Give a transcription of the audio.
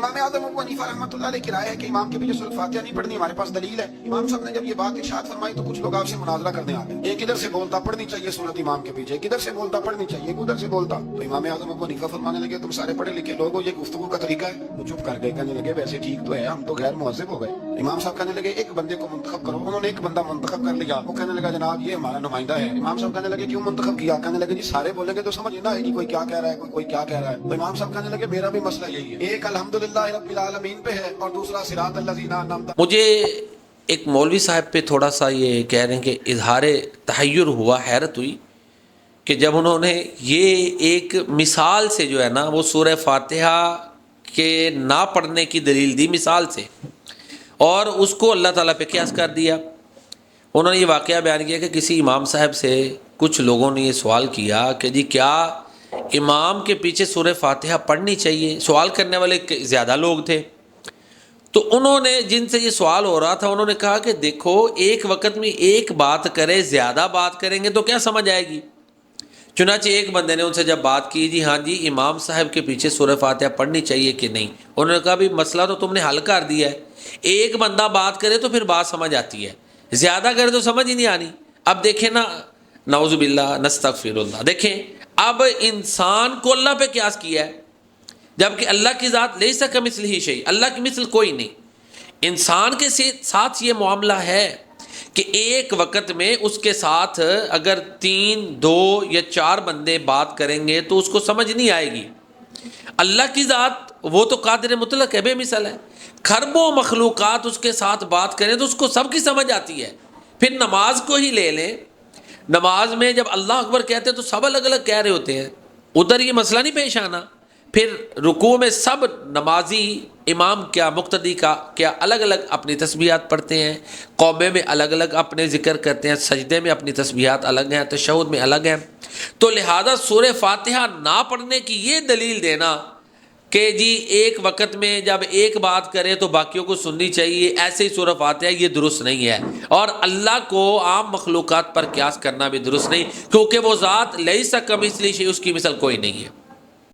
امام اعظم ابو حنیفہ رحمۃ اللہ علیہ کی رائے ہے کہ امام کے پیچھے سورۃ فاتحہ نہیں پڑھنی، ہمارے پاس دلیل ہے۔ امام صاحب نے جب یہ بات ارشاد فرمائی تو کچھ لوگ آپ سے مناظرہ کرنے آ گئے، ایک ادھر سے بولتا پڑھنی چاہیے سورۃ امام کے پیچھے، ایک ادھر سے بولتا پڑھنی چاہیے، ایک ادھر سے بولتا۔ تو امام اعظم ابو حنیفہ فرمانے لگے تم سارے پڑھے لکھے لوگ ہو، یہ گفتگو کا طریقہ ہے؟ وہ چپ کر گئے، کہنے لگے ویسے ٹھیک تو ہے، ہم تو غیر مہذب ہو گئے۔ امام صاحب کہنے لگے ایک بندے کو منتخب کرو، انہوں نے ایک بندہ منتخب کر لیا، وہ کہنے لگا جناب یہ ہمارا نمائندہ ہے۔ امام صاحب کہنے لگے کیوں منتخب کیا؟ کہنے لگے جی سارے بولیں گے تو سمجھ نہ آئے گی کوئی کیا کہہ رہا ہے، کوئی کیا کہہ رہا ہے۔ تو امام صاحب کہنے لگے میرا بھی مسئلہ یہی ہے، ایک الحمدللہ رب العالمین پہ ہے اور دوسرا صراط الذین انعمت۔ مجھے ایک مولوی صاحب پہ تھوڑا سا یہ کہہ رہے ہیں کہ اظہار تحیر ہوا، حیرت ہوئی کہ جب انہوں نے یہ ایک مثال سے جو ہے نا وہ سورہ فاتحہ کے نہ پڑھنے کی دلیل دی مثال سے، اور اس کو اللہ تعالیٰ پہ قیاس کر دیا۔ انہوں نے یہ واقعہ بیان کیا کہ کسی امام صاحب سے کچھ لوگوں نے یہ سوال کیا کہ جی کیا امام کے پیچھے سورہ فاتحہ پڑھنی چاہیے؟ سوال کرنے والے زیادہ لوگ تھے، تو انہوں نے جن سے یہ سوال ہو رہا تھا انہوں نے کہا کہ دیکھو ایک وقت میں ایک بات کرے، زیادہ بات کریں گے تو کیا سمجھ آئے گی؟ چنانچہ ایک بندے نے ان سے جب بات کی جی ہاں جی امام صاحب کے پیچھے سورہ فاتحہ پڑھنی چاہیے کہ نہیں، انہوں نے کہا بھی مسئلہ تو تم نے حل کر دیا ہے، ایک بندہ بات کرے تو پھر بات سمجھ آتی ہے، زیادہ کرے تو سمجھ ہی نہیں آنی۔ اب دیکھیں نا، نعوذ باللہ نستغفر اللہ، دیکھیں اب انسان کو اللہ پہ قیاس کیا ہے، جبکہ اللہ کی ذات لیس کمثلہ شیء، اللہ کی مثل کوئی نہیں۔ انسان کے ساتھ یہ معاملہ ہے کہ ایک وقت میں اس کے ساتھ اگر 3، 2 یا 4 بندے بات کریں گے تو اس کو سمجھ نہیں آئے گی۔ اللہ کی ذات وہ تو قادر مطلق ہے، بے مثل ہے، کھربوں مخلوقات اس کے ساتھ بات کریں تو اس کو سب کی سمجھ آتی ہے۔ پھر نماز کو ہی لے لیں، نماز میں جب اللہ اکبر کہتے ہیں تو سب الگ الگ کہہ رہے ہوتے ہیں، ادھر یہ مسئلہ نہیں پیش آنا۔ پھر رکوع میں سب نمازی امام کیا مقتدی کا کیا الگ الگ اپنی تسبیحات پڑھتے ہیں، قومے میں الگ الگ اپنے ذکر کرتے ہیں، سجدے میں اپنی تسبیحات الگ ہیں، تشہد میں الگ ہیں۔ تو لہذا سورہ فاتحہ نہ پڑھنے کی یہ دلیل دینا کہ جی ایک وقت میں جب ایک بات کرے تو باقیوں کو سننی چاہیے، ایسے ہی سورہ فاتحہ، یہ درست نہیں ہے۔ اور اللہ کو عام مخلوقات پر قیاس کرنا بھی درست نہیں، کیونکہ وہ ذات لیس کمثلہ شیء، اس کی مثل کوئی نہیں ہے۔